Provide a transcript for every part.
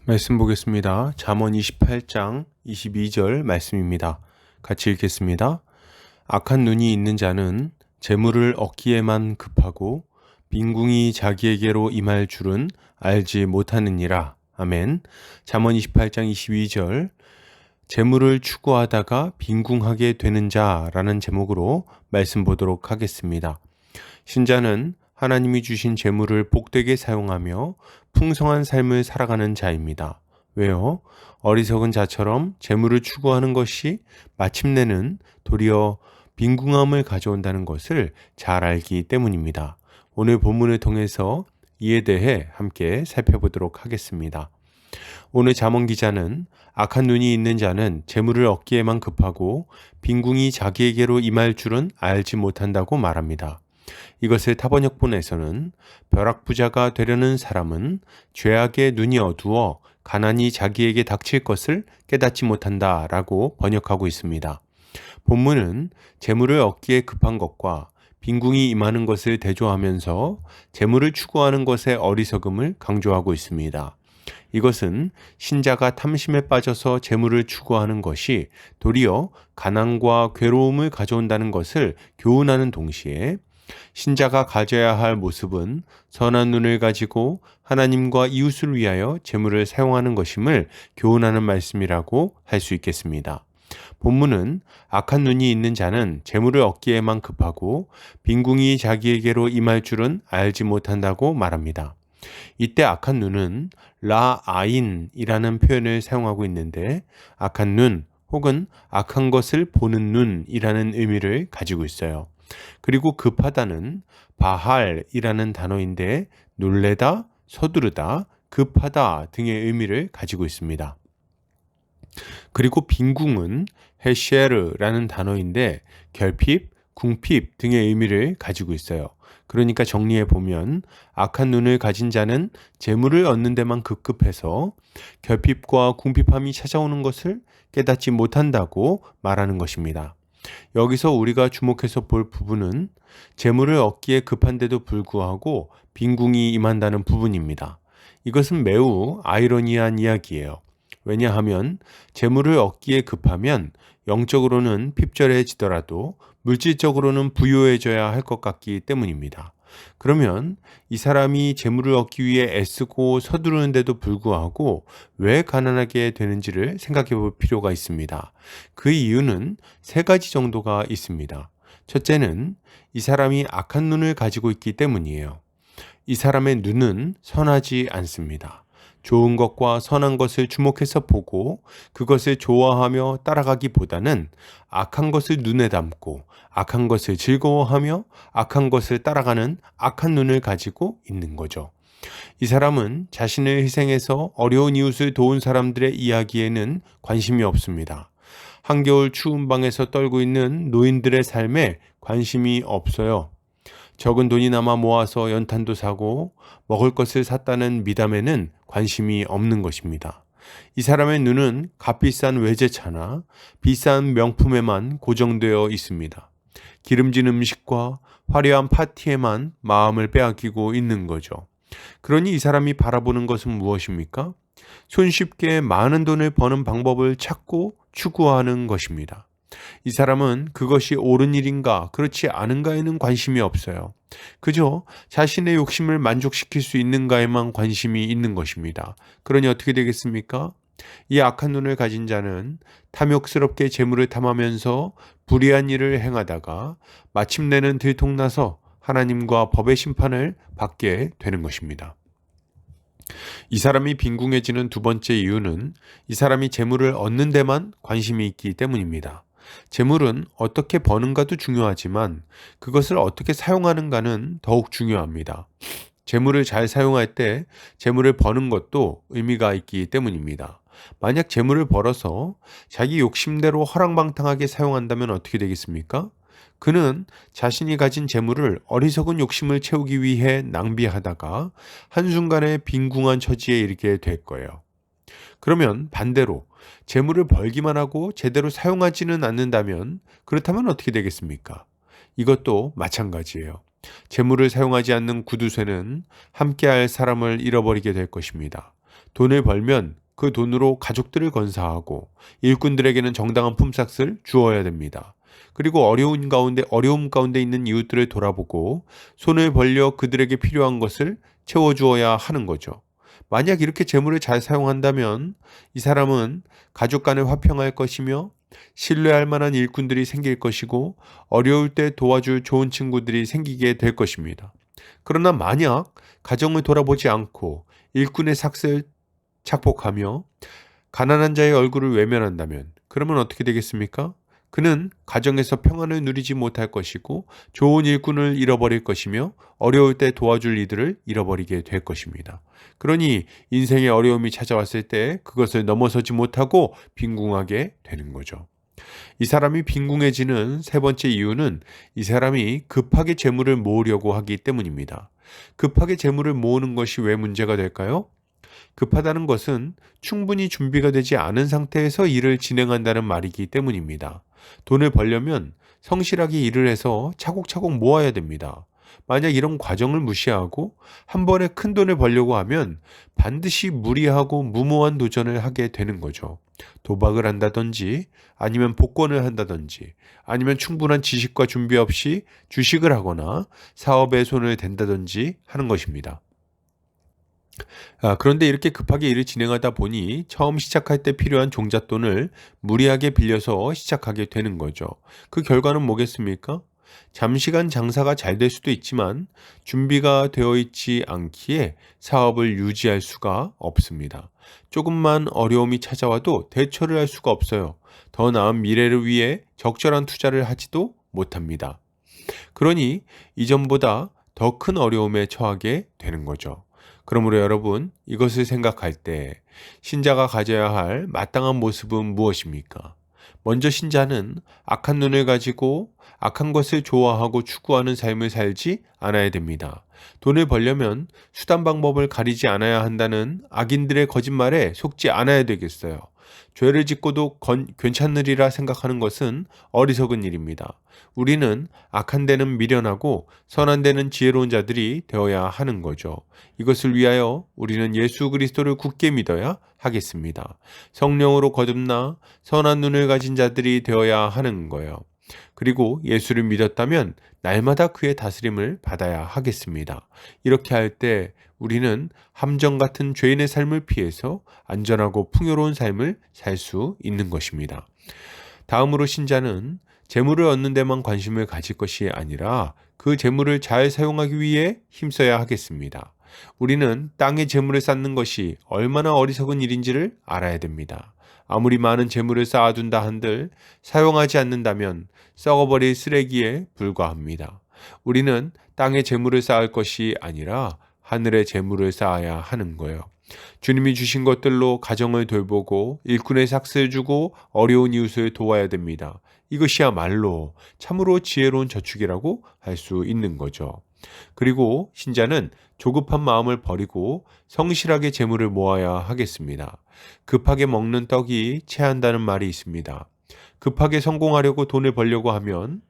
말씀 보겠습니다. 잠언 28장 22절 말씀입니다. 같이 읽겠습니다. 악한 눈이 있는 자는 재물을 얻기에만 급하고 빈궁이 자기에게로 임할 줄은 알지 못하느니라. 아멘. 잠언 28장 22절 재물을 추구하다가 빈궁하게 되는 자라는 제목으로 말씀 보도록 하겠습니다. 신자는 하나님이 주신 재물을 복되게 사용하며 풍성한 삶을 살아가는 자입니다. 왜요? 어리석은 자처럼 재물을 추구하는 것이 마침내는 도리어 빈궁함을 가져온다는 것을 잘 알기 때문입니다. 오늘 본문을 통해서 이에 대해 함께 살펴보도록 하겠습니다. 오늘 잠언 기자는 악한 눈이 있는 자는 재물을 얻기에만 급하고 빈궁이 자기에게로 임할 줄은 알지 못한다고 말합니다. 이것을 타번역본에서는 벼락부자가 되려는 사람은 죄악의 눈이 어두워 가난이 자기에게 닥칠 것을 깨닫지 못한다 라고 번역하고 있습니다. 본문은 재물을 얻기에 급한 것과 빈궁이 임하는 것을 대조하면서 재물을 추구하는 것의 어리석음을 강조하고 있습니다. 이것은 신자가 탐심에 빠져서 재물을 추구하는 것이 도리어 가난과 괴로움을 가져온다는 것을 교훈하는 동시에 신자가 가져야 할 모습은 선한 눈을 가지고 하나님과 이웃을 위하여 재물을 사용하는 것임을 교훈하는 말씀이라고 할 수 있겠습니다. 본문은 악한 눈이 있는 자는 재물을 얻기에만 급하고 빈궁이 자기에게로 임할 줄은 알지 못한다고 말합니다. 이때 악한 눈은 라아인이라는 표현을 사용하고 있는데 악한 눈 혹은 악한 것을 보는 눈이라는 의미를 가지고 있어요. 그리고 급하다는 바할이라는 단어인데 놀래다, 서두르다, 급하다 등의 의미를 가지고 있습니다. 그리고 빈궁은 헤셰르라는 단어인데 결핍, 궁핍 등의 의미를 가지고 있어요. 그러니까 정리해 보면 악한 눈을 가진 자는 재물을 얻는 데만 급급해서 결핍과 궁핍함이 찾아오는 것을 깨닫지 못한다고 말하는 것입니다. 여기서 우리가 주목해서 볼 부분은 재물을 얻기에 급한데도 불구하고 빈궁이 임한다는 부분입니다. 이것은 매우 아이러니한 이야기예요. 왜냐하면 재물을 얻기에 급하면 영적으로는 핍절해지더라도 물질적으로는 부유해져야 할 것 같기 때문입니다. 그러면 이 사람이 재물을 얻기 위해 애쓰고 서두르는데도 불구하고 왜 가난하게 되는지를 생각해 볼 필요가 있습니다. 그 이유는 세 가지 정도가 있습니다. 첫째는 이 사람이 악한 눈을 가지고 있기 때문이에요. 이 사람의 눈은 선하지 않습니다. 좋은 것과 선한 것을 주목해서 보고 그것을 좋아하며 따라가기보다는 악한 것을 눈에 담고 악한 것을 즐거워하며 악한 것을 따라가는 악한 눈을 가지고 있는 거죠. 이 사람은 자신을 희생해서 어려운 이웃을 도운 사람들의 이야기에는 관심이 없습니다. 한겨울 추운 방에서 떨고 있는 노인들의 삶에 관심이 없어요. 적은 돈이나마 모아서 연탄도 사고 먹을 것을 샀다는 미담에는 관심이 없는 것입니다. 이 사람의 눈은 값비싼 외제차나 비싼 명품에만 고정되어 있습니다. 기름진 음식과 화려한 파티에만 마음을 빼앗기고 있는 거죠. 그러니 이 사람이 바라보는 것은 무엇입니까? 손쉽게 많은 돈을 버는 방법을 찾고 추구하는 것입니다. 이 사람은 그것이 옳은 일인가 그렇지 않은가에는 관심이 없어요. 그저 자신의 욕심을 만족시킬 수 있는가에만 관심이 있는 것입니다. 그러니 어떻게 되겠습니까? 이 악한 눈을 가진 자는 탐욕스럽게 재물을 탐하면서 불의한 일을 행하다가 마침내는 들통나서 하나님과 법의 심판을 받게 되는 것입니다. 이 사람이 빈궁해지는 두 번째 이유는 이 사람이 재물을 얻는 데만 관심이 있기 때문입니다. 재물은 어떻게 버는가도 중요하지만 그것을 어떻게 사용하는가는 더욱 중요합니다. 재물을 잘 사용할 때 재물을 버는 것도 의미가 있기 때문입니다. 만약 재물을 벌어서 자기 욕심대로 허랑방탕하게 사용한다면 어떻게 되겠습니까? 그는 자신이 가진 재물을 어리석은 욕심을 채우기 위해 낭비하다가 한순간에 빈궁한 처지에 이르게 될 거예요. 그러면 반대로 재물을 벌기만 하고 제대로 사용하지는 않는다면 그렇다면 어떻게 되겠습니까? 이것도 마찬가지예요. 재물을 사용하지 않는 구두쇠는 함께할 사람을 잃어버리게 될 것입니다. 돈을 벌면 그 돈으로 가족들을 건사하고 일꾼들에게는 정당한 품삯을 주어야 됩니다. 그리고 어려움 가운데 있는 이웃들을 돌아보고 손을 벌려 그들에게 필요한 것을 채워주어야 하는 거죠. 만약 이렇게 재물을 잘 사용한다면 이 사람은 가족 간을 화평할 것이며 신뢰할 만한 일꾼들이 생길 것이고 어려울 때 도와줄 좋은 친구들이 생기게 될 것입니다. 그러나 만약 가정을 돌아보지 않고 일꾼의 삭슬 착복하며 가난한 자의 얼굴을 외면한다면 그러면 어떻게 되겠습니까? 그는 가정에서 평안을 누리지 못할 것이고 좋은 일꾼을 잃어버릴 것이며 어려울 때 도와줄 이들을 잃어버리게 될 것입니다. 그러니 인생의 어려움이 찾아왔을 때 그것을 넘어서지 못하고 빈궁하게 되는 거죠. 이 사람이 빈궁해지는 세 번째 이유는 이 사람이 급하게 재물을 모으려고 하기 때문입니다. 급하게 재물을 모으는 것이 왜 문제가 될까요? 급하다는 것은 충분히 준비가 되지 않은 상태에서 일을 진행한다는 말이기 때문입니다. 돈을 벌려면 성실하게 일을 해서 차곡차곡 모아야 됩니다. 만약 이런 과정을 무시하고 한 번에 큰 돈을 벌려고 하면 반드시 무리하고 무모한 도전을 하게 되는 거죠. 도박을 한다든지 아니면 복권을 한다든지 아니면 충분한 지식과 준비 없이 주식을 하거나 사업에 손을 댄다든지 하는 것입니다. 그런데 이렇게 급하게 일을 진행하다 보니 처음 시작할 때 필요한 종잣돈을 무리하게 빌려서 시작하게 되는 거죠. 그 결과는 뭐겠습니까? 잠시간 장사가 잘 될 수도 있지만 준비가 되어 있지 않기에 사업을 유지할 수가 없습니다. 조금만 어려움이 찾아와도 대처를 할 수가 없어요. 더 나은 미래를 위해 적절한 투자를 하지도 못합니다. 그러니 이전보다 더 큰 어려움에 처하게 되는 거죠. 그러므로 여러분, 이것을 생각할 때 신자가 가져야 할 마땅한 모습은 무엇입니까? 먼저 신자는 악한 눈을 가지고 악한 것을 좋아하고 추구하는 삶을 살지 않아야 됩니다. 돈을 벌려면 수단 방법을 가리지 않아야 한다는 악인들의 거짓말에 속지 않아야 되겠어요. 죄를 짓고도 괜찮으리라 생각하는 것은 어리석은 일입니다. 우리는 악한 데는 미련하고 선한 데는 지혜로운 자들이 되어야 하는 거죠. 이것을 위하여 우리는 예수 그리스도를 굳게 믿어야 하겠습니다. 성령으로 거듭나 선한 눈을 가진 자들이 되어야 하는 거예요. 그리고 예수를 믿었다면 날마다 그의 다스림을 받아야 하겠습니다. 이렇게 할 때 우리는 함정 같은 죄인의 삶을 피해서 안전하고 풍요로운 삶을 살 수 있는 것입니다. 다음으로 신자는 재물을 얻는 데만 관심을 가질 것이 아니라 그 재물을 잘 사용하기 위해 힘써야 하겠습니다. 우리는 땅에 재물을 쌓는 것이 얼마나 어리석은 일인지를 알아야 됩니다. 아무리 많은 재물을 쌓아둔다 한들 사용하지 않는다면 썩어버릴 쓰레기에 불과합니다. 우리는 땅에 재물을 쌓을 것이 아니라 하늘에 재물을 쌓아야 하는 거예요. 주님이 주신 것들로 가정을 돌보고 일꾼의 삭스를 주고 어려운 이웃을 도와야 됩니다. 이것이야말로 참으로 지혜로운 저축이라고 할 수 있는 거죠. 그리고 신자는 조급한 마음을 버리고 성실하게 재물을 모아야 하겠습니다. 급하게 먹는 떡이 체한다는 말이 있습니다. 급하게 성공하려고 돈을 벌려고 하면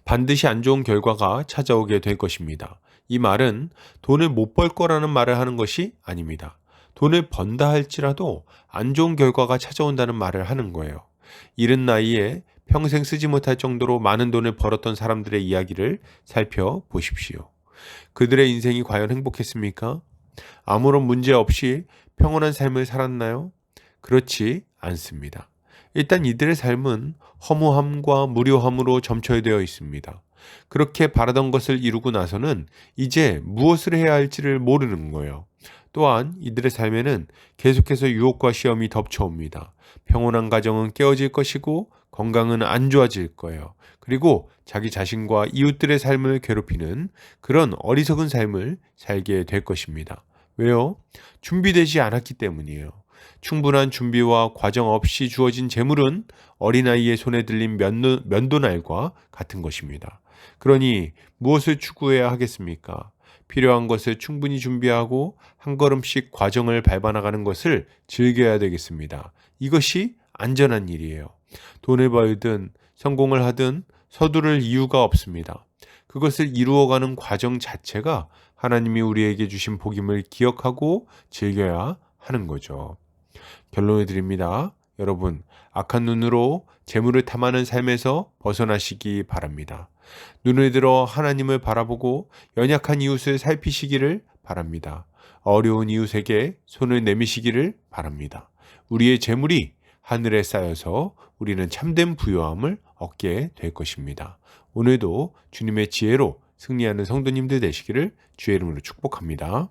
반드시 안 좋은 결과가 찾아오게 될 것입니다. 이 말은 돈을 못 벌 거라는 말을 하는 것이 아닙니다. 돈을 번다 할지라도 안 좋은 결과가 찾아온다는 말을 하는 거예요. 이른 나이에 평생 쓰지 못할 정도로 많은 돈을 벌었던 사람들의 이야기를 살펴보십시오. 그들의 인생이 과연 행복했습니까? 아무런 문제 없이 평온한 삶을 살았나요? 그렇지 않습니다. 일단 이들의 삶은 허무함과 무료함으로 점철되어 있습니다. 그렇게 바라던 것을 이루고 나서는 이제 무엇을 해야 할지를 모르는 거예요. 또한 이들의 삶에는 계속해서 유혹과 시험이 덮쳐옵니다. 평온한 가정은 깨어질 것이고 건강은 안 좋아질 거예요. 그리고 자기 자신과 이웃들의 삶을 괴롭히는 그런 어리석은 삶을 살게 될 것입니다. 왜요? 준비되지 않았기 때문이에요. 충분한 준비와 과정 없이 주어진 재물은 어린아이의 손에 들린 면도날과 같은 것입니다. 그러니 무엇을 추구해야 하겠습니까? 필요한 것을 충분히 준비하고 한 걸음씩 과정을 밟아나가는 것을 즐겨야 되겠습니다. 이것이 안전한 일이에요. 돈을 벌든 성공을 하든 서두를 이유가 없습니다. 그것을 이루어가는 과정 자체가 하나님이 우리에게 주신 복임을 기억하고 즐겨야 하는 거죠. 결론을 드립니다. 여러분, 악한 눈으로 재물을 탐하는 삶에서 벗어나시기 바랍니다. 눈을 들어 하나님을 바라보고 연약한 이웃을 살피시기를 바랍니다. 어려운 이웃에게 손을 내미시기를 바랍니다. 우리의 재물이 하늘에 쌓여서 우리는 참된 부요함을 얻게 될 것입니다. 오늘도 주님의 지혜로 승리하는 성도님들 되시기를 주의 이름으로 축복합니다.